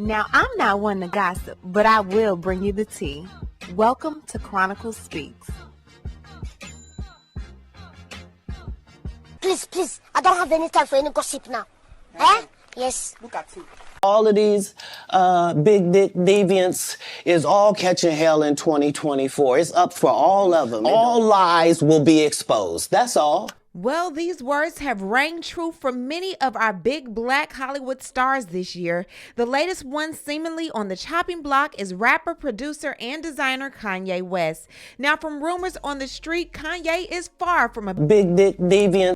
Now, I'm not one to gossip, but I will bring you the tea. Welcome to Chronicle Speaks. Please, I don't have any time for any gossip now. Eh? Yes. Look at you. All of these big dick deviants is all catching hell in 2024. It's up for all of them. All lies will be exposed. That's all. Well, these words have rang true for many of our big black Hollywood stars this year. The latest one seemingly on the chopping block is rapper, producer, and designer Kanye West. Now, from rumors on the street, Kanye is far from a big dick deviant.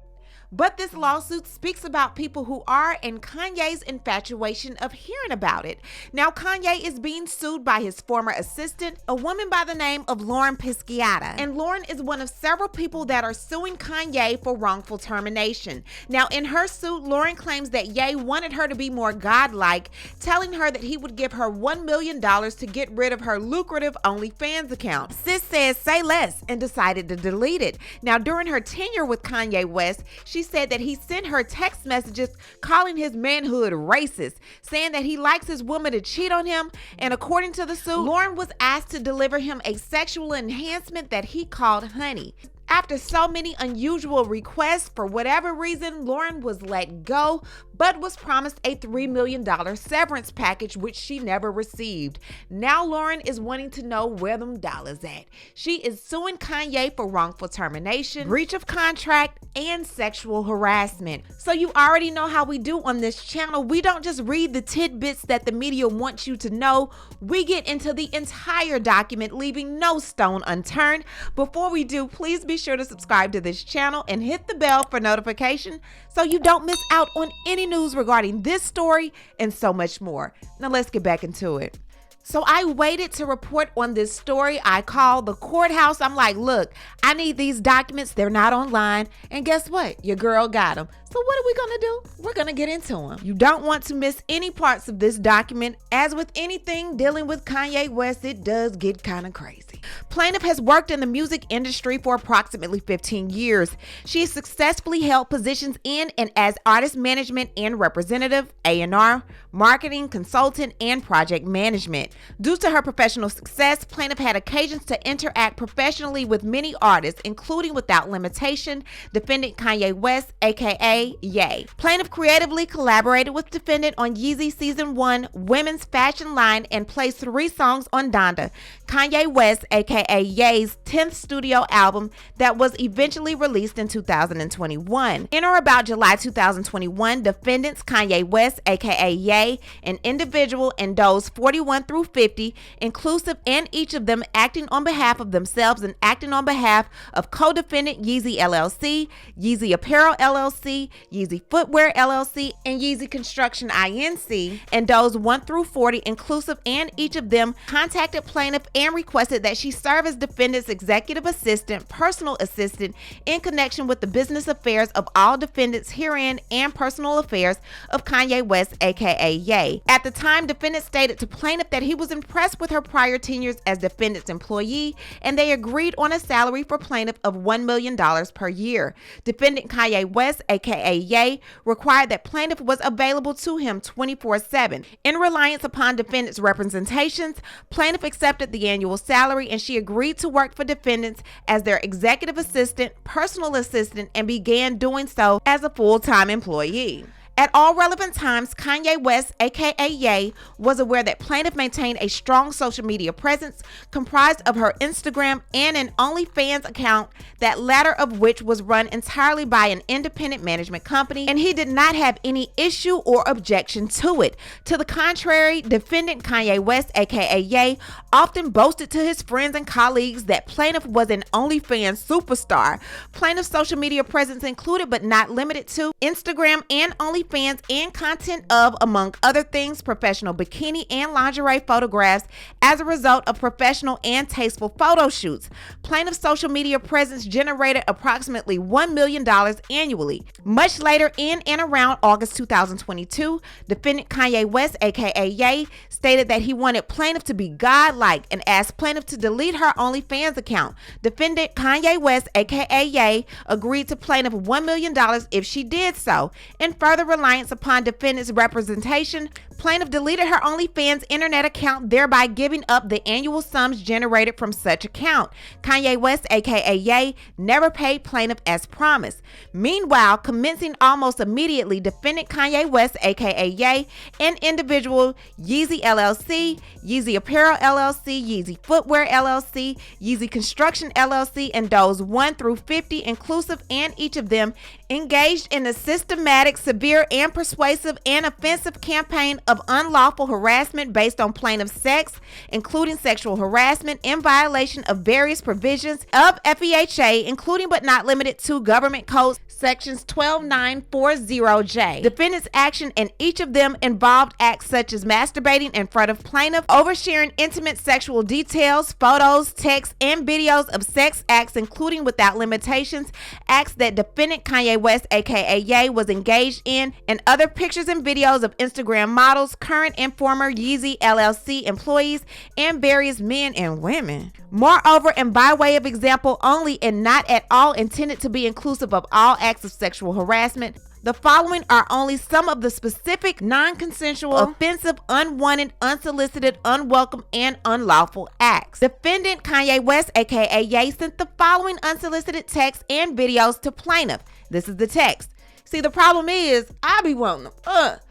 But this lawsuit speaks about people who are and Kanye's infatuation of hearing about it. Now, Kanye is being sued by his former assistant, a woman by the name of Lauren Pisciotti. And Lauren is one of several people that are suing Kanye for wrongful termination. Now, in her suit, Lauren claims that Ye wanted her to be more godlike, telling her that he would give her $1 million to get rid of her lucrative OnlyFans account. Sis says say less and decided to delete it. Now, during her tenure with Kanye West, she said that he sent her text messages calling his manhood racist, saying that he likes his woman to cheat on him. And according to the suit, Lauren was asked to deliver him a sexual enhancement that he called honey. After so many unusual requests, for whatever reason, Lauren was let go, but was promised a $3 million severance package, which she never received. Now Lauren is wanting to know where them dollars at. She is suing Kanye for wrongful termination, breach of contract, and sexual harassment. So you already know how we do on this channel. We don't just read the tidbits that the media wants you to know. We get into the entire document, leaving no stone unturned. Before we do, please be sure to subscribe to this channel and hit the bell for notification so you don't miss out on any news regarding this story and so much more. Now let's get back into it. So I waited to report on this story. I called the courthouse. I'm like, look, I need these documents. They're not online. And guess what? Your girl got them. So what are we going to do? We're going to get into them. You don't want to miss any parts of this document. As with anything dealing with Kanye West, it does get kind of crazy. Plaintiff has worked in the music industry for approximately 15 years. She has successfully held positions in and as artist management and representative, A&R, marketing, consultant, and project management. Due to her professional success, Plaintiff had occasions to interact professionally with many artists, including without limitation, defendant Kanye West, aka Ye. Plaintiff creatively collaborated with defendant on Yeezy Season 1 women's fashion line and placed 3 songs on Donda, Kanye West, aka Ye's 10th studio album that was eventually released in 2021. In or about July 2021, defendants Kanye West, aka Ye, an individual, and those 41 through 50, inclusive, and each of them acting on behalf of themselves and acting on behalf of co-defendant Yeezy LLC, Yeezy Apparel LLC, Yeezy Footwear LLC, and Yeezy Construction Inc., and those 1 through 40, inclusive, and each of them contacted plaintiff and requested that she serve as defendant's executive assistant, personal assistant, in connection with the business affairs of all defendants herein and personal affairs of Kanye West, aka Ye. At the time, defendant stated to plaintiff that he was impressed with her prior tenures as defendant's employee, and they agreed on a salary for plaintiff of $1 million per year. Defendant Kanye West, aka Ye, required that plaintiff was available to him 24/7. In reliance upon defendant's representations, plaintiff accepted the annual salary, and she agreed to work for defendants as their executive assistant, personal assistant, and began doing so as a full-time employee. At all relevant times, Kanye West, aka Ye, was aware that plaintiff maintained a strong social media presence comprised of her Instagram and an OnlyFans account, that latter of which was run entirely by an independent management company, and he did not have any issue or objection to it. To the contrary, defendant Kanye West, aka Ye, often boasted to his friends and colleagues that plaintiff was an OnlyFans superstar. Plaintiff's social media presence included, but not limited to, Instagram and OnlyFans and content of, among other things, professional bikini and lingerie photographs as a result of professional and tasteful photo shoots. Plaintiff's social media presence generated approximately $1 million annually. Much later, in and around August 2022, defendant Kanye West, aka Ye, stated that he wanted plaintiff to be godlike and asked plaintiff to delete her OnlyFans account. Defendant Kanye West, aka Ye, agreed to plaintiff $1 million if she did so. In further reliance upon defendant's representation, plaintiff deleted her OnlyFans internet account, thereby giving up the annual sums generated from such account. Kanye West, aka Ye, never paid plaintiff as promised. Meanwhile, commencing almost immediately, defendant Kanye West, aka Ye, and individual Yeezy LLC, Yeezy Apparel LLC, Yeezy Footwear LLC, Yeezy Construction LLC, and those 1 through 50 inclusive, and each of them engaged in a systematic, severe, and persuasive and offensive campaign of unlawful harassment based on plaintiff's sex, including sexual harassment in violation of various provisions of FEHA, including but not limited to Government Code Sections 12940J. Defendant's action in each of them involved acts such as masturbating in front of plaintiff, oversharing intimate sexual details, photos, texts, and videos of sex acts, including without limitations, acts that defendant Kanye West, aka Ye, was engaged in, and other pictures and videos of Instagram models, current and former Yeezy LLC employees, and various men and women. Moreover, and by way of example only and not at all intended to be inclusive of all acts of sexual harassment, the following are only some of the specific non-consensual, offensive, unwanted, unsolicited, unwelcome, and unlawful acts. Defendant Kanye West, aka Ye, sent the following unsolicited texts and videos to plaintiff. This is the text. See, the problem is, I be wanting them,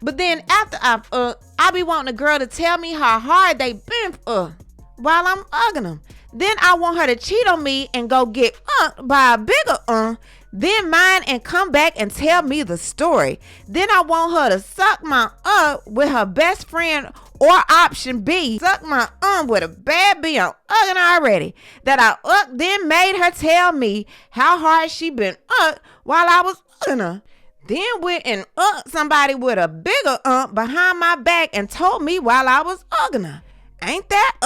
but then after I be wanting a girl to tell me how hard they been, while I'm ugging them. Then I want her to cheat on me and go get by a bigger then mine and come back and tell me the story. Then I want her to suck my with her best friend, or option B, suck my with a bad B I'm ugging already. That I then made her tell me how hard she been while I was ugging her. Then went and somebody with a bigger behind my back and told me while I was ugging her. Ain't that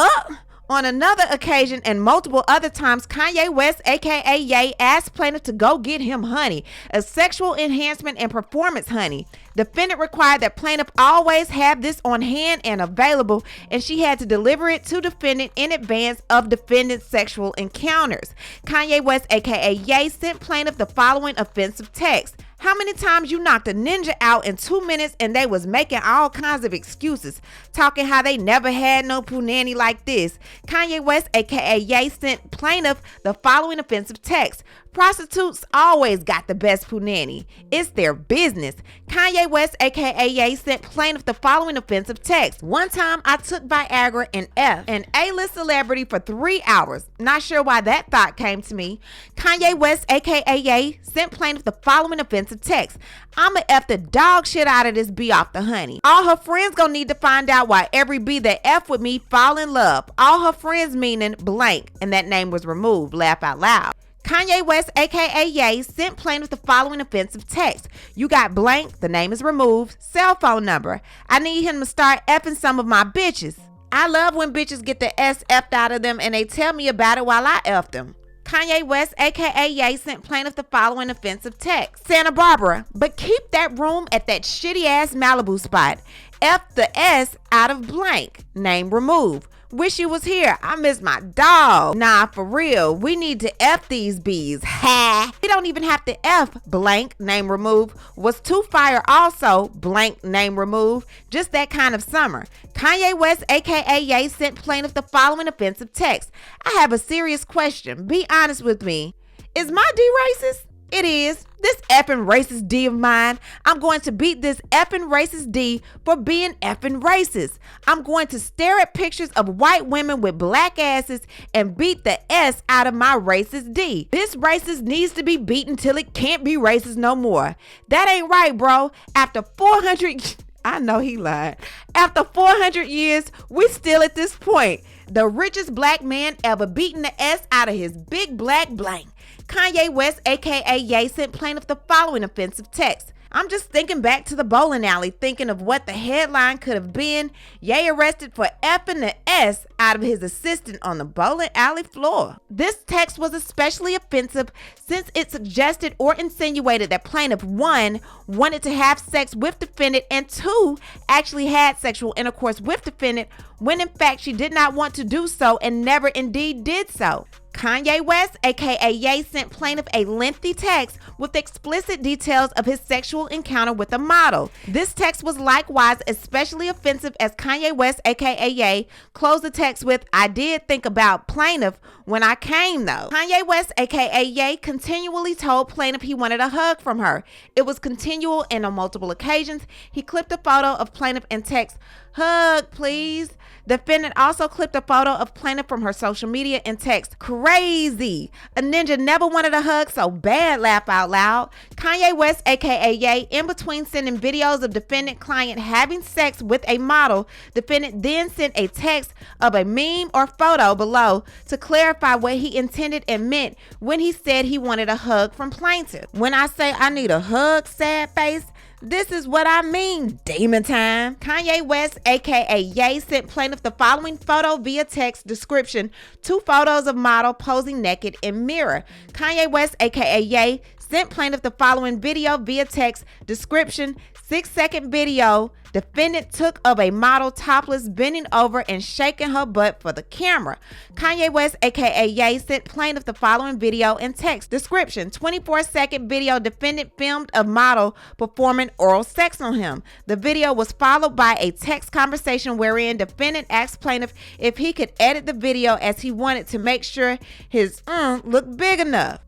On another occasion and multiple other times, Kanye West, aka Ye, asked plaintiff to go get him honey, a sexual enhancement and performance honey. Defendant required that plaintiff always have this on hand and available, and she had to deliver it to defendant in advance of defendant's sexual encounters. Kanye West, aka Ye, sent plaintiff the following offensive text. How many times you knocked a ninja out in 2 minutes and they was making all kinds of excuses, talking how they never had no punani like this. Kanye West, aka Ye, sent plaintiff the following offensive text. Prostitutes always got the best punani. It's their business. Kanye West, aka Ye, sent plaintiff the following offensive text. One time I took Viagra and F an A-list celebrity for 3 hours. Not sure why that thought came to me. Kanye West, aka Ye, sent plaintiff the following offensive text. I'ma F the dog shit out of this B off the honey. All her friends gonna need to find out why every B that F with me fall in love. All her friends meaning blank, and that name was removed. Laugh out loud. Kanye West, aka Ye, sent plaintiff the following offensive text. You got blank, the name is removed, cell phone number. I need him to start effing some of my bitches. I love when bitches get the S effed out of them and they tell me about it while I F them. Kanye West, aka Ye, sent plaintiff the following offensive text. Santa Barbara, but keep that room at that shitty ass Malibu spot. F the S out of blank, name removed. Wish you was here. I miss my dog. Nah, for real. We need to F these bees. Ha! We don't even have to F blank, name remove. Was too fire also, blank, name remove. Just that kind of summer. Kanye West, aka Ye, sent plaintiff the following offensive text. I have a serious question. Be honest with me. Is my D racist? It is. This effing racist D of mine, I'm going to beat this effing racist D for being effing racist. I'm going to stare at pictures of white women with black asses and beat the S out of my racist D. This racist needs to be beaten till it can't be racist no more. That ain't right, bro. After 400... I know he lied. After 400 years, we still at this point. The richest black man ever beating the S out of his big black blank. Kanye West, aka Ye, sent plaintiff the following offensive text. I'm just thinking back to the bowling alley, thinking of what the headline could have been. Ye arrested for effing the S out of his assistant on the bowling alley floor. This text was especially offensive since it suggested or insinuated that plaintiff 1 wanted to have sex with defendant and 2 actually had sexual intercourse with defendant when in fact she did not want to do so and never indeed did so. Kanye West, aka Ye, sent plaintiff a lengthy text with explicit details of his sexual encounter with a model. This text was likewise especially offensive as Kanye West, aka Ye, closed the text with, "I did think about plaintiff when I came though." Kanye West, aka Ye, continually told plaintiff he wanted a hug from her. It was continual and on multiple occasions. He clipped a photo of plaintiff and text, "Hug, please." Defendant also clipped a photo of plaintiff from her social media and text, "Crazy. A ninja never wanted a hug so bad, laugh out loud." Kanye West, aka Ye, in between sending videos of defendant client having sex with a model, defendant then sent a text of a meme or photo below to clarify what he intended and meant when he said he wanted a hug from plaintiff. "When I say I need a hug, sad face, this is what I mean, demon time." Kanye West, aka Ye, sent plaintiff the following photo via text description: 2 photos of model posing naked in mirror. Kanye West, aka Ye, sent plaintiff the following video via text description: 6-second video defendant took of a model topless bending over and shaking her butt for the camera. Kanye West, aka Ye, sent plaintiff the following video and text description: 24-second video defendant filmed of model performing oral sex on him. The video was followed by a text conversation wherein defendant asked plaintiff if he could edit the video as he wanted to make sure his looked big enough.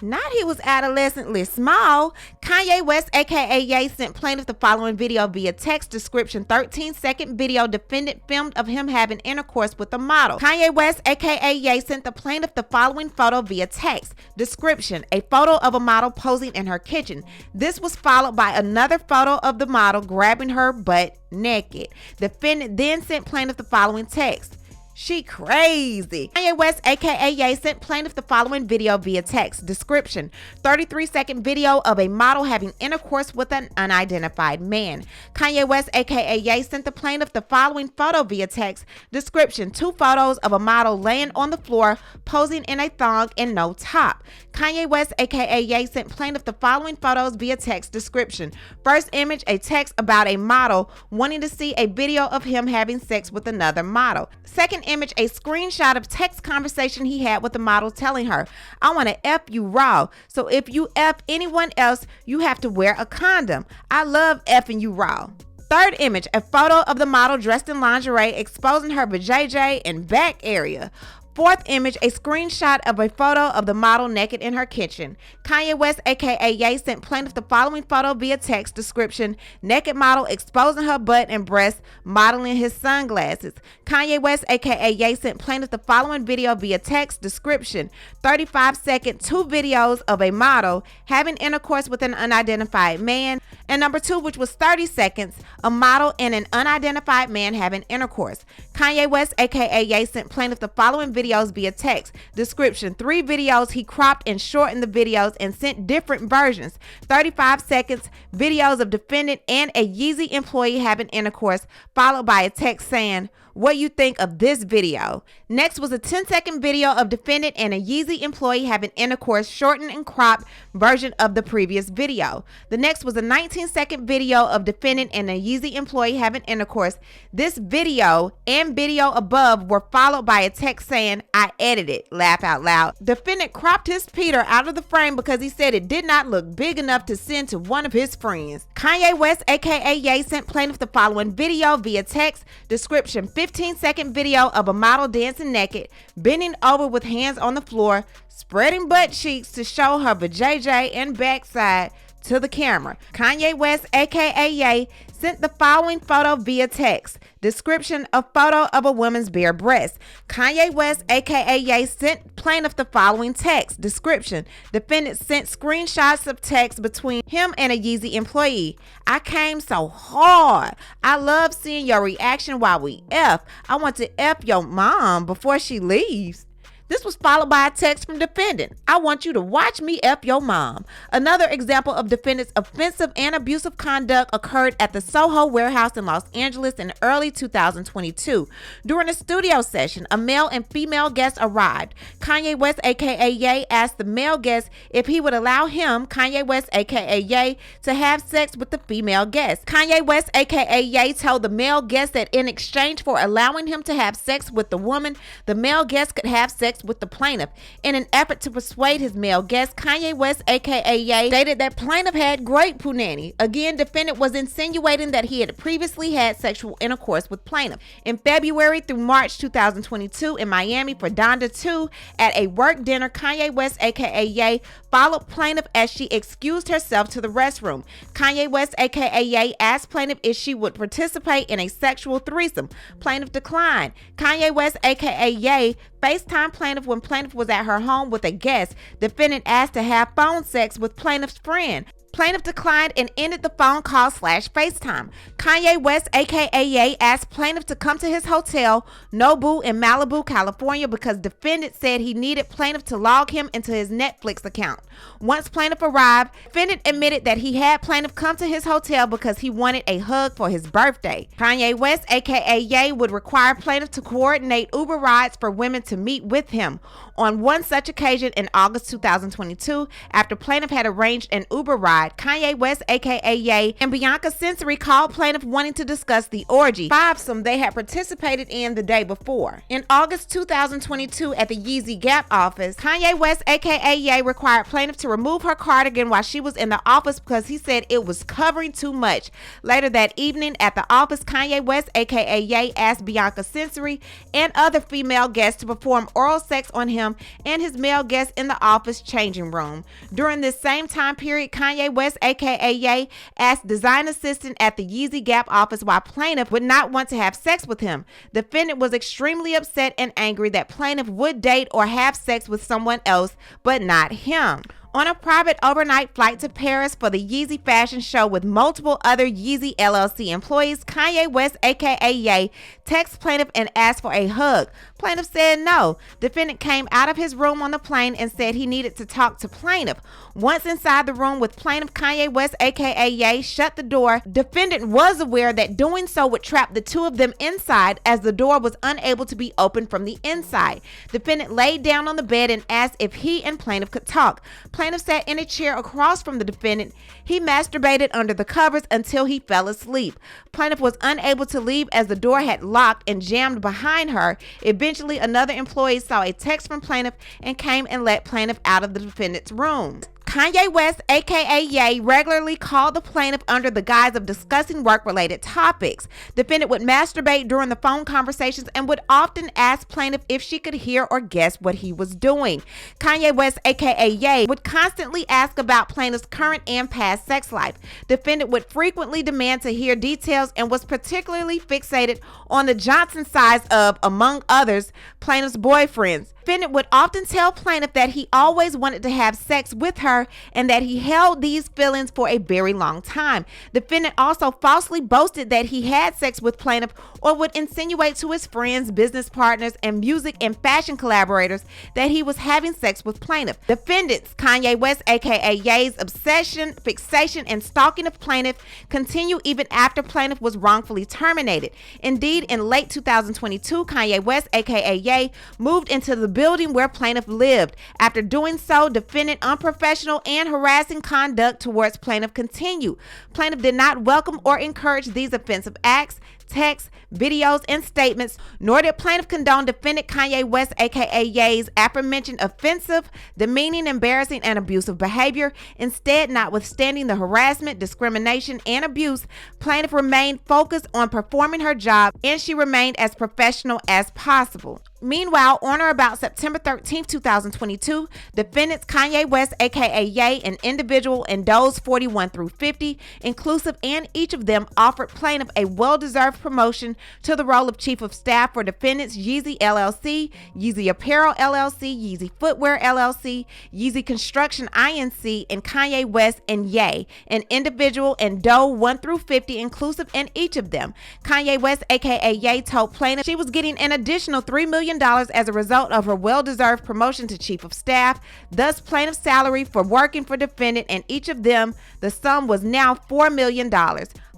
Not he was adolescently small. Kanye West, aka Ye, sent plaintiff the following video via text description: 13-second video defendant filmed of him having intercourse with a model. Kanye West, aka Ye, sent the plaintiff the following photo via text description: a photo of a model posing in her kitchen. This was followed by another photo of the model grabbing her butt naked. Defendant then sent plaintiff the following text: "She crazy." Kanye West, aka Ye, sent plaintiff the following video via text description: 33-second video of a model having intercourse with an unidentified man. Kanye West, aka Ye, sent the plaintiff the following photo via text description: 2 photos of a model laying on the floor posing in a thong and no top. Kanye West, aka Ye, sent plaintiff the following photos via text description: first image, a text about a model wanting to see a video of him having sex with another model. Second image, a screenshot of text conversation he had with the model telling her, "I want to F you raw, so if you F anyone else, you have to wear a condom. I love F'ing you raw." Third image, a photo of the model dressed in lingerie exposing her vajayjay and back area. Fourth image, a screenshot of a photo of the model naked in her kitchen. Kanye West, aka Ye, sent plaintiff the following photo via text description: naked model exposing her butt and breasts, modeling his sunglasses. Kanye West, aka Ye, sent plaintiff the following video via text description: 35-second 2 videos of a model having intercourse with an unidentified man. And number 2, which was 30 seconds, a model and an unidentified man having intercourse. Kanye West, aka Ye, sent plaintiff the following videos via text description: 3 videos he cropped and shortened the videos and sent different versions. 35 seconds videos of defendant and a Yeezy employee having intercourse, followed by a text saying, "What you think of this video?" Next was a 10-second video of defendant and a Yeezy employee having intercourse, shortened and cropped version of the previous video. The next was a 19-second video of defendant and a Yeezy employee having intercourse. This video and video above were followed by a text saying, "I edited," laugh out loud. Defendant cropped his Peter out of the frame because he said it did not look big enough to send to one of his friends. Kanye West, aka Ye, sent plaintiff the following video via text description: 15-second video of a model dancing naked, bending over with hands on the floor, spreading butt cheeks to show her vajayjay and backside to the camera. Kanye West, aka Ye, sent the following photo via text description: a photo of a woman's bare breast. Kanye West, aka Ye, sent plaintiff the following text description: defendant sent screenshots of text between him and a Yeezy employee: "I came so hard. I love seeing your reaction while we F. I want to F your mom before she leaves." This was followed by a text from defendant. I want you to watch me F your mom. Another example of defendant's offensive and abusive conduct occurred at the Soho warehouse in Los Angeles in early 2022. During a studio session, a male and female guest arrived. Kanye West, aka Ye, asked the male guest if he would allow him, Kanye West, aka Ye, to have sex with the female guest. Kanye West, aka Ye, told the male guest that in exchange for allowing him to have sex with the woman, the male guest could have sex with the plaintiff. In an effort to persuade his male guest, Kanye West, aka Ye, stated that plaintiff had great punani. Again, defendant was insinuating that he had previously had sexual intercourse with plaintiff. In February through March 2022 in Miami for Donda 2, at a work dinner, Kanye West, aka Ye, followed plaintiff as she excused herself to the restroom. Kanye West, aka Ye, asked plaintiff if she would participate in a sexual threesome. Plaintiff declined. Kanye West, aka Ye, FaceTime plaintiff when plaintiff was at her home with a guest. Defendant asked to have phone sex with plaintiff's friend. Plaintiff declined and ended the phone call / FaceTime. Kanye West, aka Ye, asked plaintiff to come to his hotel, Nobu, in Malibu, California, because defendant said he needed plaintiff to log him into his Netflix account. Once plaintiff arrived, defendant admitted that he had plaintiff come to his hotel because he wanted a hug for his birthday. Kanye West, aka Ye, would require plaintiff to coordinate Uber rides for women to meet with him. On one such occasion in August 2022, after plaintiff had arranged an Uber ride, Kanye West, aka Ye, and Bianca Sensory called plaintiff wanting to discuss the orgy fivesome they had participated in the day before. In August 2022 at the Yeezy Gap office, Kanye West, aka Ye, required plaintiff to remove her cardigan while she was in the office because he said it was covering too much. Later that evening at the office, Kanye West, aka Ye, asked Bianca Sensory and other female guests to perform oral sex on him and his male guests in the office changing room. During this same time period, Kanye West, aka Ye, asked design assistant at the Yeezy Gap office why plaintiff would not want to have sex with him. Defendant was extremely upset and angry that plaintiff would date or have sex with someone else, but not him. On a private overnight flight to Paris for the Yeezy fashion show with multiple other Yeezy LLC employees, Kanye West, aka Ye, texted plaintiff and asked for a hug. Plaintiff said no. Defendant came out of his room on the plane and said he needed to talk to plaintiff. Once inside the room with plaintiff, Kanye West, aka Ye, shut the door. Defendant was aware that doing so would trap the two of them inside as the door was unable to be opened from the inside. Defendant laid down on the bed and asked if he and plaintiff could talk. Plaintiff sat in a chair across from the defendant. He masturbated under the covers until he fell asleep. Plaintiff was unable to leave as the door had locked and jammed behind her. Eventually, another employee saw a text from plaintiff and came and let plaintiff out of the defendant's room. Kanye West, aka Ye, regularly called the plaintiff under the guise of discussing work-related topics. Defendant would masturbate during the phone conversations and would often ask plaintiff if she could hear or guess what he was doing. Kanye West, aka Ye, would constantly ask about plaintiff's current and past sex life. Defendant would frequently demand to hear details and was particularly fixated on the Johnson size of, among others, plaintiff's boyfriends. Defendant would often tell plaintiff that he always wanted to have sex with her and that he held these feelings for a very long time. Defendant also falsely boasted that he had sex with plaintiff or would insinuate to his friends, business partners, and music and fashion collaborators that he was having sex with plaintiff. Defendants, Kanye West, aka Ye's obsession, fixation, and stalking of plaintiff continue even after plaintiff was wrongfully terminated. Indeed, in late 2022, Kanye West, aka Ye, moved into the building where plaintiff lived. After doing so, defendant unprofessional and harassing conduct towards plaintiff continued. Plaintiff did not welcome or encourage these offensive acts, texts, videos, and statements, nor did plaintiff condone defendant Kanye West, aka Ye's aforementioned offensive, demeaning, embarrassing, and abusive behavior. Instead, notwithstanding the harassment, discrimination, and abuse, plaintiff remained focused on performing her job, and she remained as professional as possible. Meanwhile, on or about September 13, 2022, defendants Kanye West, aka Ye, an individual, and those 41 through 50, inclusive, and each of them offered plaintiff a well-deserved promotion to the role of Chief of Staff for defendants Yeezy LLC, Yeezy Apparel LLC, Yeezy Footwear LLC, Yeezy Construction Inc., and Kanye West and Ye, an individual, and Doe 1 through 50, inclusive, and each of them. Kanye West, aka Ye, told plaintiff she was getting an additional $3 million million as a result of her well-deserved promotion to chief of staff. Thus, plaintiff's salary for working for defendant and each of them, the sum was now $4 million.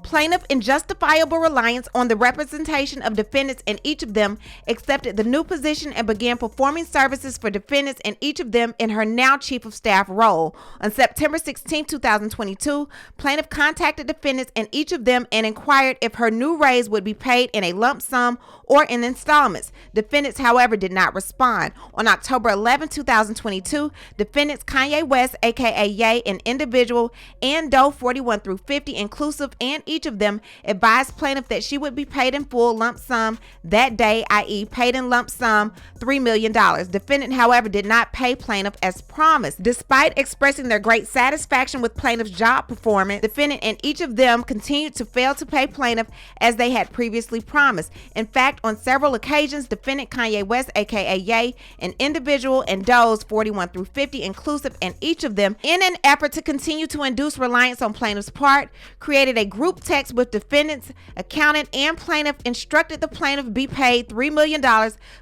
Plaintiff, in justifiable reliance on the representation of defendants and each of them, accepted the new position and began performing services for defendants and each of them in her now chief of staff role. On September 16, 2022, plaintiff contacted defendants and each of them and inquired if her new raise would be paid in a lump sum or in installments. Defendants, however, did not respond. On October 11, 2022, defendants Kanye West, aka Ye, an individual, and Doe 41 through 50 inclusive, and each of them advised plaintiff that she would be paid in full lump sum that day, i.e. paid in lump sum $3 million. Defendant, however, did not pay plaintiff as promised. Despite expressing their great satisfaction with plaintiff's job performance, defendant and each of them continued to fail to pay plaintiff as they had previously promised. In fact, on several occasions, defendant Kanye West, aka Ye, an individual, and Doe's 41 through 50 inclusive, and each of them, in an effort to continue to induce reliance on plaintiff's part, created a group text with defendants, accountant, and plaintiff, instructed the plaintiff be paid $3 million,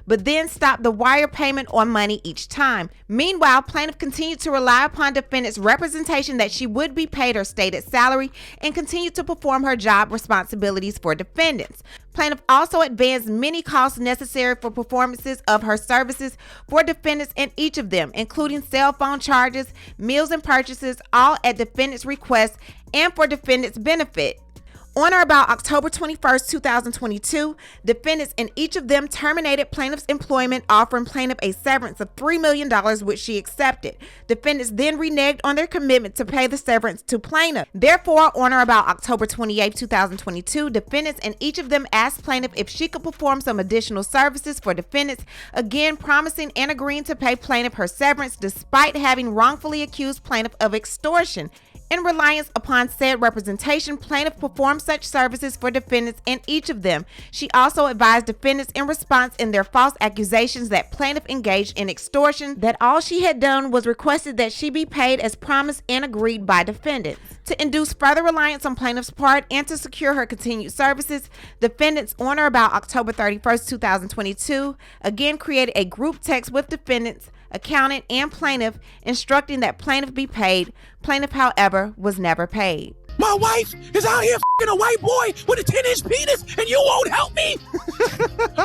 but then stopped the wire payment on money each time. Meanwhile, plaintiff continued to rely upon defendant's representation that she would be paid her stated salary and continued to perform her job responsibilities for defendants. Plaintiff also advanced many costs necessary for performances of her services for defendants and each of them, including cell phone charges, meals and purchases, all at defendant's request and for defendant's benefit. On or about October 21st, 2022, defendants and each of them terminated plaintiff's employment, offering plaintiff a severance of $3 million, which she accepted. Defendants then reneged on their commitment to pay the severance to plaintiff. Therefore, on or about October 28, 2022, defendants and each of them asked plaintiff if she could perform some additional services for defendants, again promising and agreeing to pay plaintiff her severance despite having wrongfully accused plaintiff of extortion. In reliance upon said representation, plaintiff performed such services for defendants and each of them. She also advised defendants in response in their false accusations that plaintiff engaged in extortion, that all she had done was requested that she be paid as promised and agreed by defendants. To induce further reliance on plaintiff's part and to secure her continued services, defendants on or about October 31st, 2022, again created a group text with defendants, accountant, and plaintiff instructing that plaintiff be paid. Plaintiff, however, was never paid. My wife is out here f***ing a white boy with a 10-inch penis and you won't help me?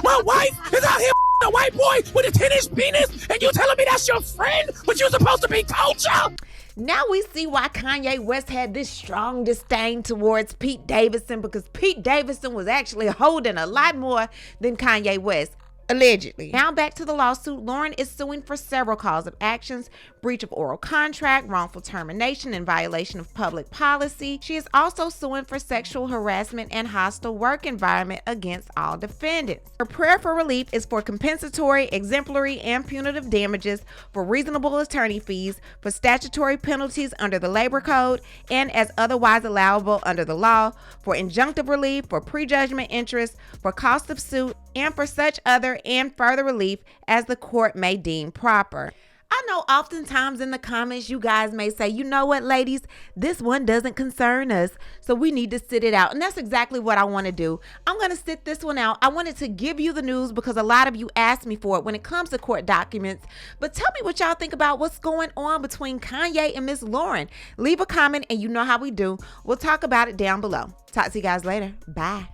My wife is out here f***ing a white boy with a 10-inch penis and you telling me that's your friend, but you're supposed to be culture? Now we see why Kanye West had this strong disdain towards Pete Davidson, because Pete Davidson was actually holding a lot more than Kanye West. Allegedly. Now back to the lawsuit. Lauren is suing for several causes of actions: breach of oral contract, wrongful termination, and violation of public policy. She is also suing for sexual harassment and hostile work environment against all defendants. Her prayer for relief is for compensatory, exemplary, and punitive damages, for reasonable attorney fees, for statutory penalties under the Labor Code and as otherwise allowable under the law, for injunctive relief, for prejudgment interest, for cost of suit, and for such other and further relief as the court may deem proper. I know oftentimes in the comments you guys may say, you know what, ladies, this one doesn't concern us, so we need to sit it out. And that's exactly what I want to do. I'm going to sit this one out. I wanted to give you the news because a lot of you asked me for it when it comes to court documents. But tell me what y'all think about what's going on between Kanye and Miss Lauren. Leave a comment and you know how we do. We'll talk about it down below. Talk to you guys later. Bye.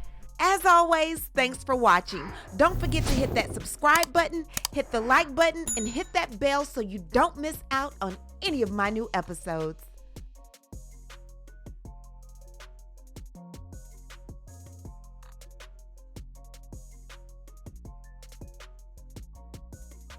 As always, thanks for watching. Don't forget to hit that subscribe button, hit the like button, and hit that bell so you don't miss out on any of my new episodes.